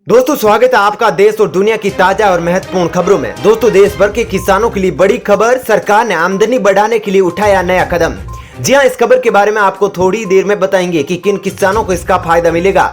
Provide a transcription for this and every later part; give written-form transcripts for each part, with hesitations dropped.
दोस्तों स्वागत है आपका देश और दुनिया की ताजा और महत्वपूर्ण खबरों में। दोस्तों देश भर के किसानों के लिए बड़ी खबर, सरकार ने आमदनी बढ़ाने के लिए उठाया नया कदम। जी हां, इस खबर के बारे में आपको थोड़ी देर में बताएंगे कि किन किसानों को इसका फायदा मिलेगा।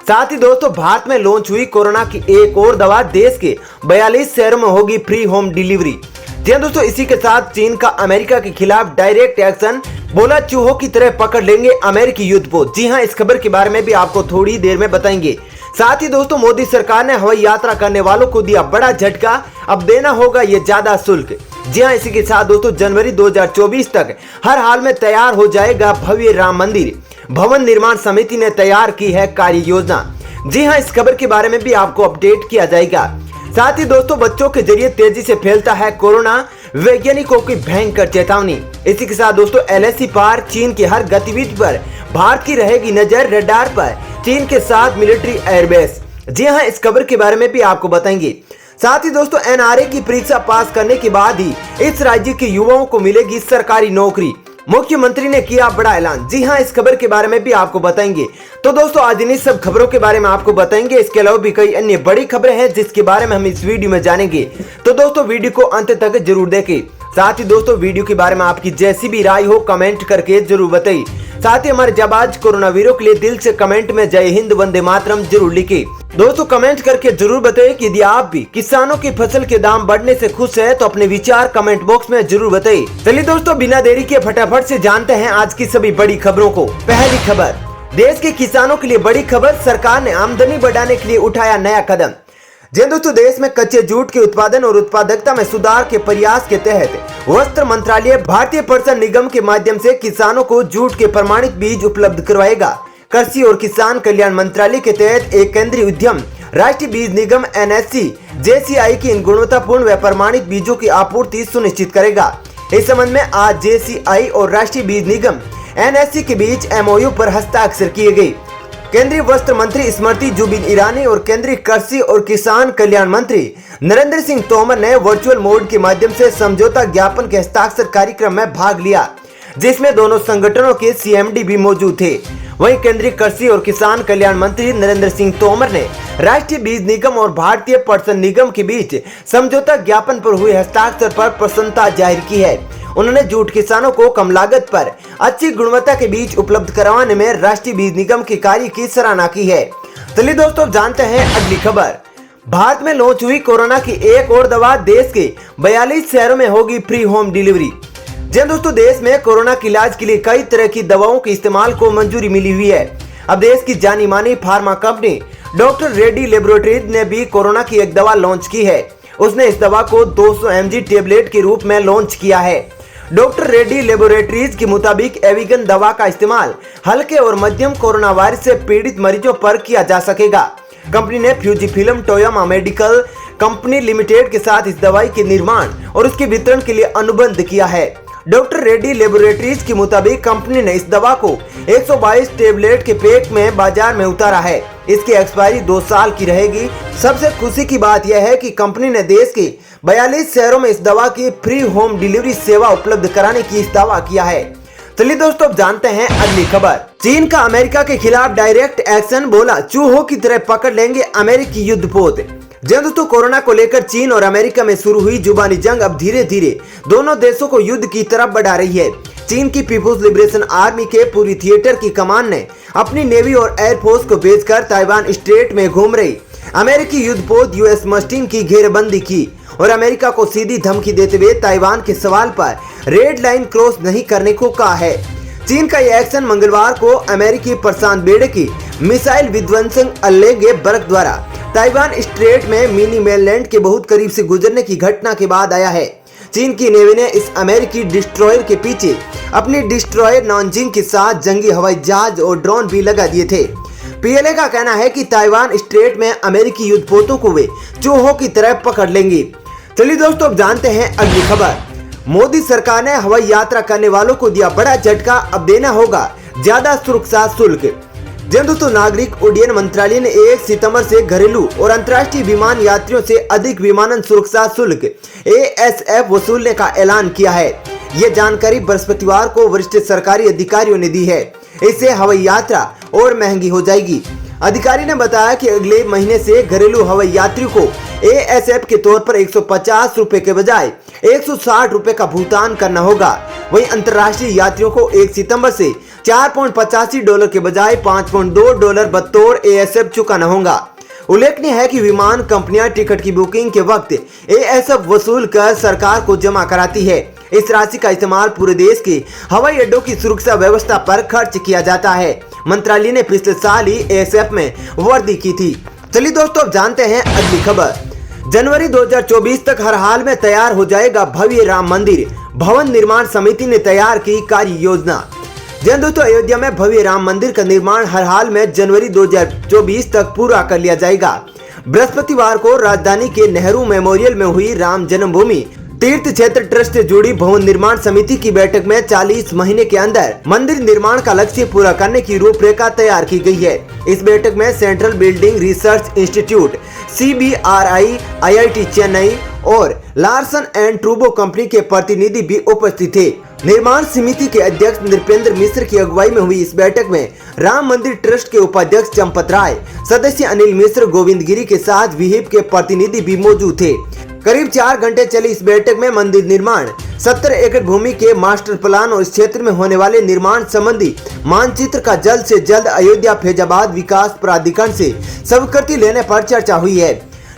साथ ही दोस्तों भारत में लॉन्च हुई कोरोना की एक और दवा, देश के 42 शहरों में होगी फ्री होम डिलीवरी। जी हां दोस्तों, इसी के साथ चीन का अमेरिका के खिलाफ डायरेक्ट एक्शन, बोला चूहों की तरह पकड़ लेंगे अमेरिकी युद्धपोत। जी हां, इस खबर के बारे में भी आपको थोड़ी देर में बताएंगे। साथ ही दोस्तों मोदी सरकार ने हवाई यात्रा करने वालों को दिया बड़ा झटका, अब देना होगा ये ज्यादा शुल्क। जी हां, इसी के साथ दोस्तों जनवरी 2024 तक हर हाल में तैयार हो जाएगा भव्य राम मंदिर, भवन निर्माण समिति ने तैयार की है कार्य योजना। जी हां, इस खबर के बारे में भी आपको अपडेट किया जाएगा। साथ ही दोस्तों बच्चों के जरिए तेजी से फैलता है कोरोना, वैज्ञानिकों की भयंकर चेतावनी। इसी के साथ दोस्तों LAC पार चीन की हर गतिविधि पर भारत की रहेगी नजर, रडार पर चीन के साथ मिलिट्री एयरबेस। जी हां, इस खबर के बारे में भी आपको बताएंगे। साथ ही दोस्तों NRA की परीक्षा पास करने के बाद ही इस राज्य के युवाओं को मिलेगी सरकारी नौकरी, मुख्यमंत्री ने किया बड़ा ऐलान। जी हां, इस खबर के बारे में भी आपको बताएंगे। तो दोस्तों आज इन सब खबरों के बारे में आपको बताएंगे। इसके अलावा भी कई अन्य बड़ी खबरें हैं जिसके बारे में हम इस वीडियो में जानेंगे। तो दोस्तों वीडियो को अंत तक जरूर देखें। साथ ही दोस्तों वीडियो के बारे में आपकी जैसी भी राय हो कमेंट करके जरूर बताइए। साथ ही हमारे जाबाज कोरोना वीरों के लिए दिल से कमेंट में जय हिंद वंदे मातरम जरूर लिखे। दोस्तों कमेंट करके जरूर बताइए कि यदि आप भी किसानों की फसल के दाम बढ़ने से खुश है तो अपने विचार कमेंट बॉक्स में जरूर बताइए। चलिए दोस्तों बिना देरी के फटाफट से जानते हैं आज की सभी बड़ी खबरों को। पहली खबर, देश के किसानों के लिए बड़ी खबर, सरकार ने आमदनी बढ़ाने के लिए उठाया नया कदम। जी दोस्तों, देश में कच्चे जूट के उत्पादन और उत्पादकता में सुधार के प्रयास के तहत वस्त्र मंत्रालय भारतीय प्रसंस्करण निगम के माध्यम से किसानों को जूट के प्रमाणित बीज उपलब्ध करवाएगा। कृषि और किसान कल्याण मंत्रालय के तहत एक केंद्रीय उद्यम राष्ट्रीय बीज निगम NSC JCI की इन गुणवत्तापूर्ण व प्रमाणित बीजों की आपूर्ति सुनिश्चित करेगा। इस संबंध में आज JCI और राष्ट्रीय बीज निगम NSC के बीच MOU पर हस्ताक्षर किए गए। केंद्रीय वस्त्र मंत्री स्मृति जुबिन ईरानी और केंद्रीय कृषि और किसान कल्याण मंत्री नरेंद्र सिंह तोमर ने वर्चुअल मोड के माध्यम से समझौता ज्ञापन के हस्ताक्षर कार्यक्रम में भाग लिया, जिसमें दोनों संगठनों के CMD भी मौजूद थे। वहीं केंद्रीय कृषि और किसान कल्याण मंत्री नरेंद्र सिंह तोमर ने राष्ट्रीय बीज निगम और भारतीय प्रसंस्करण निगम के बीच समझौता ज्ञापन पर हुए हस्ताक्षर पर प्रसन्नता जाहिर की है। उन्होंने जूट किसानों को कम लागत पर अच्छी गुणवत्ता के बीज उपलब्ध करवाने में राष्ट्रीय बीज निगम के कार्य की सराहना की है। चलिए दोस्तों जानते हैं अगली खबर, भारत में लॉन्च हुई कोरोना की एक और दवा, देश के 42 शहरों में होगी फ्री होम डिलीवरी। जी दोस्तों, देश में कोरोना के इलाज के लिए कई तरह की दवाओं के इस्तेमाल को मंजूरी मिली हुई है। अब देश की जानी मानी pharma company doctor Reddy laboratories ने भी कोरोना की एक दवा लॉन्च की है। उसने इस दवा को 200 mg टेबलेट के रूप में लॉन्च किया है। डॉक्टर रेड्डी लेबोरेटरीज के मुताबिक एविगन दवा का इस्तेमाल हल्के और मध्यम कोरोना वायरस से पीड़ित मरीजों पर किया जा सकेगा। कंपनी ने फ्यूजीफिल्म टोयामा मेडिकल कंपनी लिमिटेड के साथ इस दवाई के निर्माण और उसके वितरण के लिए अनुबंध किया है। डॉक्टर रेड्डी लेबोरेटरीज के मुताबिक कंपनी ने इस दवा को 122 टेबलेट के पैक में बाजार में उतारा है। इसकी एक्सपायरी 2 साल की रहेगी। सबसे खुशी की बात यह है कि कंपनी ने देश के 42 शहरों में इस दवा की फ्री होम डिलीवरी सेवा उपलब्ध कराने की दावा किया है। चलिए दोस्तों अब जानते हैं अगली खबर, चीन का अमेरिका के खिलाफ डायरेक्ट एक्शन, बोला चूहों की तरह पकड़ लेंगे अमेरिकी युद्धपोत। जी दोस्तों, कोरोना को लेकर चीन और अमेरिका में शुरू हुई जुबानी जंग अब धीरे धीरे दोनों देशों को युद्ध की तरफ बढ़ा रही है। चीन की पीपुल्स लिबरेशन आर्मी के पूरी थिएटर की कमान ने अपनी नेवी और एयरफोर्स को भेजकर ताइवान स्ट्रेट में घूम रही अमेरिकी युद्धपोत US मस्टिन की घेरबंदी की और अमेरिका को सीधी धमकी देते हुए ताइवान के सवाल पर रेड लाइन क्रॉस नहीं करने को कहा है। चीन का यह एक्शन मंगलवार को अमेरिकी प्रशांत बेड़े की मिसाइल विध्वंसक अल्लेगे बर्ग द्वारा ताइवान स्ट्रेट में मिनी मेनलैंड के बहुत करीब से गुजरने की घटना के बाद आया है। चीन की नेवी ने इस अमेरिकी डिस्ट्रॉयर के पीछे अपनी डिस्ट्रॉयर नानजिंग के साथ जंगी हवाई जहाज और ड्रोन भी लगा दिए थे। PLA का कहना है कि ताइवान स्ट्रेट में अमेरिकी युद्धपोतों को वे चूहों की तरह पकड़ लेंगे। चलिए दोस्तों अब जानते हैं अगली खबर, मोदी सरकार ने हवाई यात्रा करने वालों को दिया बड़ा झटका, अब देना होगा ज्यादा सुरक्षा शुल्क। जी दोस्तों, नागरिक उड्डयन मंत्रालय ने 1 सितंबर से घरेलू और अंतर्राष्ट्रीय विमान यात्रियों से अधिक विमानन सुरक्षा शुल्क ASF वसूलने का ऐलान किया है। ये जानकारी बृहस्पतिवार को वरिष्ठ सरकारी अधिकारियों ने दी है। इससे हवाई यात्रा और महंगी हो जाएगी। अधिकारी ने बताया कि अगले महीने से घरेलू हवाई यात्रियों को ASF के तौर पर 150 रुपए के बजाय 160 रुपए का भुगतान करना होगा। वहीं अंतर्राष्ट्रीय यात्रियों को 1 सितंबर से $4.85 के बजाय $5.2 बतौर ASF चुकाना होगा। उल्लेखनीय है कि विमान कंपनियां टिकट की बुकिंग के वक्त ASF वसूल कर सरकार को जमा कराती है। इस राशि का इस्तेमाल पूरे देश के हवाई अड्डों की सुरक्षा व्यवस्था पर खर्च किया जाता है। मंत्रालय ने पिछले साल ही ASF में वृद्धि की थी। चलिए दोस्तों, अब जानते हैं अगली खबर। जनवरी 2024 तक हर हाल में तैयार हो जाएगा भव्य राम मंदिर, भवन निर्माण समिति ने तैयार की कार्य योजना। दोस्तों, अयोध्या में भव्य राम मंदिर का निर्माण हर हाल में जनवरी 2024 तक पूरा कर लिया जाएगा। बृहस्पतिवार को राजधानी के नेहरू मेमोरियल में हुई राम जन्मभूमि तीर्थ क्षेत्र ट्रस्ट से जुड़ी भवन निर्माण समिति की बैठक में 40 महीने के अंदर मंदिर निर्माण का लक्ष्य पूरा करने की रूपरेखा तैयार की गई है। इस बैठक में central building research institute CBRI, IIT Chennai और लार्सन एंड ट्रूबो कंपनी के प्रतिनिधि भी उपस्थित थे। निर्माण समिति के अध्यक्ष नृपेंद्र मिश्र की अगुवाई में हुई इस बैठक में राम मंदिर ट्रस्ट के उपाध्यक्ष चंपत राय, सदस्य अनिल मिश्र, गोविंद गिरी के साथ विहिप के प्रतिनिधि भी मौजूद थे। करीब 4 घंटे चली इस बैठक में मंदिर निर्माण, 70 एकड़ भूमि के मास्टर प्लान और इस क्षेत्र में होने वाले निर्माण संबंधी मानचित्र का जल्द से जल्द अयोध्या फैजाबाद विकास प्राधिकरण से स्वीकृति लेने पर चर्चा हुई है।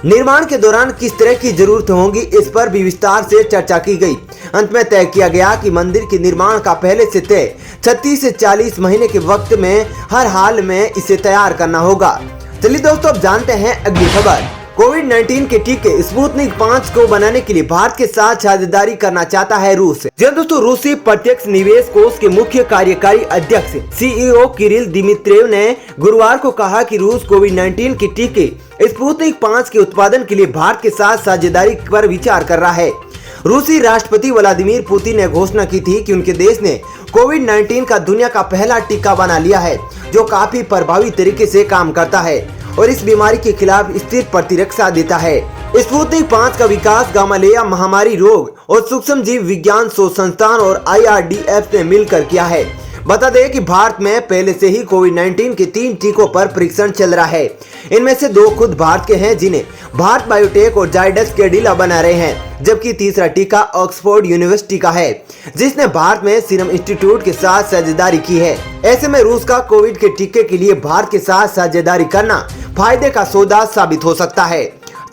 निर्माण के दौरान किस तरह की जरूरत होगी, इस पर भी विस्तार से चर्चा की गई। अंत में तय किया गया कि मंदिर के निर्माण का पहले से तय 36 से 40 महीने के वक्त में हर हाल में इसे तैयार करना होगा। चलिए दोस्तों, अब जानते हैं अगली खबर। कोविड-19 के टीके स्पुतनिक 5 को बनाने के लिए भारत के साथ साझेदारी करना चाहता है रूस। दोस्तों, रूसी प्रत्यक्ष निवेश कोष के मुख्य कार्यकारी अध्यक्ष CEO किरिल दिमित्रेव ने गुरुवार को कहा कि रूस कोविड-19 के टीके स्पुतनिक 5 के उत्पादन के लिए भारत के साथ साझेदारी पर विचार कर रहा है। रूसी राष्ट्रपति व्लादिमीर पुतिन ने घोषणा की थी कि उनके देश ने कोविड-19 का दुनिया का पहला टीका बना लिया है, जो काफी प्रभावी तरीके से काम करता है और इस बीमारी के खिलाफ स्थिर प्रतिरक्षा देता है। स्पुतनिक 5 का विकास गामालेया महामारी रोग और सूक्ष्म जीव विज्ञान शोध संस्थान और IRDF ने मिलकर किया है। बता दें कि भारत में पहले से ही कोविड-19 के 3 टीकों पर परीक्षण चल रहा है। इनमें से 2 खुद भारत के हैं, जिन्हें भारत बायोटेक और जायडस कैडिला बना रहे हैं, जबकि तीसरा टीका ऑक्सफोर्ड यूनिवर्सिटी का है, जिसने भारत में सीरम इंस्टीट्यूट के साथ साझेदारी की है। ऐसे में रूस का कोविड के टीके के लिए भारत के साथ साझेदारी करना फायदे का सौदा साबित हो सकता है।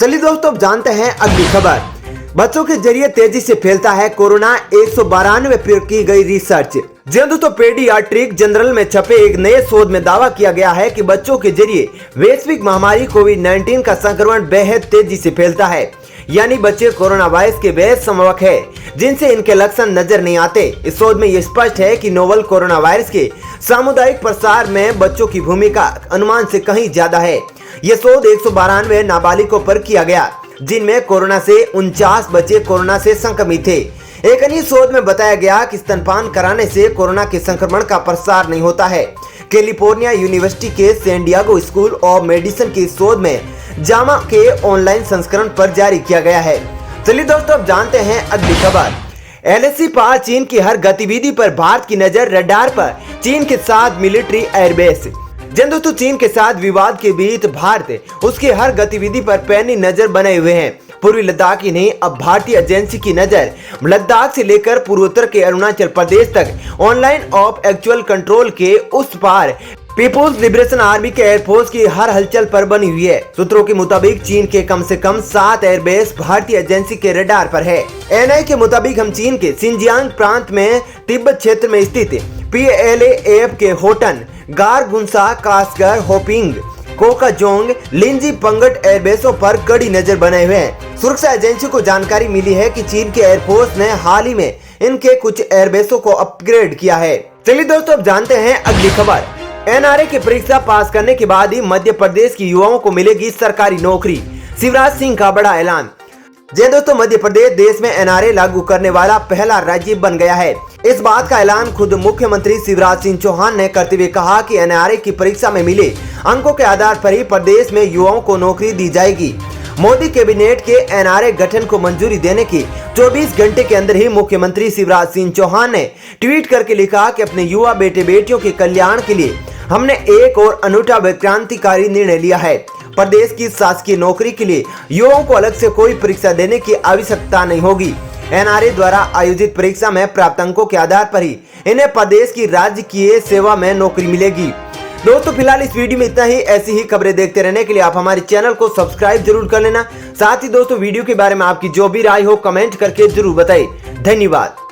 चलिए दोस्तों, अब जानते हैं अगली खबर। बच्चों के जरिए तेजी से फैलता है कोरोना, 192 पर की गई रिसर्च। दोस्तों, पेडियाट्रिक जर्नल में छपे एक नए शोध में दावा किया गया है कि बच्चों के जरिए वैश्विक महामारी कोविड-19 का संक्रमण बेहद तेजी से फैलता है। यानी बच्चे कोरोना वायरस के बेहद समवक है, जिनसे इनके लक्षण नजर नहीं आते। इस शोध में यह स्पष्ट है कि नोवल कोरोना वायरस के सामुदायिक प्रसार में बच्चों की भूमिका अनुमान से कहीं ज्यादा है। यह शोध 192 नाबालिगों पर किया गया, जिनमें कोरोना से 49 बच्चे कोरोना से संक्रमित थे। एक अन्य शोध में बताया गया कि स्तनपान कराने से कोरोना के संक्रमण का प्रसार नहीं होता है। कैलिफोर्निया यूनिवर्सिटी के San Diego school of medicine के शोध में जामा के ऑनलाइन संस्करण पर जारी किया गया है। चलिए दोस्तों, अब जानते हैं अगली खबर। LAC पार चीन की हर गतिविधि पर भारत की नजर, रडार पर चीन के साथ मिलिट्री एयरबेस। दोस्तों, चीन के साथ विवाद के बीच भारत उसकी हर गतिविधि पर पैनी नजर बनाए हुए हैं। पूर्वी लद्दाख ही नहीं, अब भारतीय एजेंसी की नजर लद्दाख से लेकर पूर्वोत्तर के अरुणाचल प्रदेश तक ऑनलाइन ऑफ एक्चुअल कंट्रोल के उस पार पीपुल्स लिबरेशन आर्मी के एयरफोर्स की हर हलचल पर बनी हुई है। सूत्रों के मुताबिक चीन के कम से कम 7 एयरबेस भारतीय एजेंसी के रडार पर है। NI के मुताबिक हम चीन के सिंजियांग प्रांत में तिब्बत क्षेत्र में स्थित PLAF के होटन, गारगुंसा, कासगर, होपिंग, कोकाजोंग, लिंजी, पंगट एयरबेसों पर कड़ी नजर बनाए हुए हैं। सुरक्षा एजेंसी को जानकारी मिली है कि चीन के एयरफोर्स ने हाल ही में इनके कुछ एयरबेसों को अपग्रेड किया है। चलिए दोस्तों, अब जानते हैं अगली खबर। NRA की परीक्षा पास करने के बाद ही मध्य प्रदेश की युवाओं को मिलेगी सरकारी नौकरी, शिवराज सिंह का बड़ा ऐलान। दोस्तों, मध्य प्रदेश देश में NRA लागू करने वाला पहला राज्य बन गया है। इस बात का ऐलान खुद मुख्यमंत्री शिवराज सिंह चौहान ने करते हुए कहा कि NRA की परीक्षा में मिले अंकों के आधार पर ही प्रदेश में युवाओं को नौकरी दी जाएगी। मोदी कैबिनेट के NRA गठन को मंजूरी देने के 24 घंटे के अंदर ही मुख्यमंत्री शिवराज सिंह चौहान ने ट्वीट करके लिखा कि अपने युवा बेटे बेटियों के कल्याण के लिए हमने एक और अनूठा व क्रांतिकारी निर्णय लिया है। प्रदेश की शासकीय नौकरी के लिए युवाओं को अलग से कोई परीक्षा देने की आवश्यकता नहीं होगी। एनआरए द्वारा आयोजित परीक्षा में प्राप्त अंकों के आधार पर ही इन्हें प्रदेश की राजकीय सेवा में नौकरी मिलेगी। दोस्तों फिलहाल इस वीडियो में इतना ही। ऐसी ही खबरें देखते रहने के लिए आप हमारे चैनल को सब्सक्राइब जरूर कर लेना। साथ ही दोस्तों वीडियो के बारे में आपकी जो भी राय हो कमेंट करके जरूर बताइए। धन्यवाद।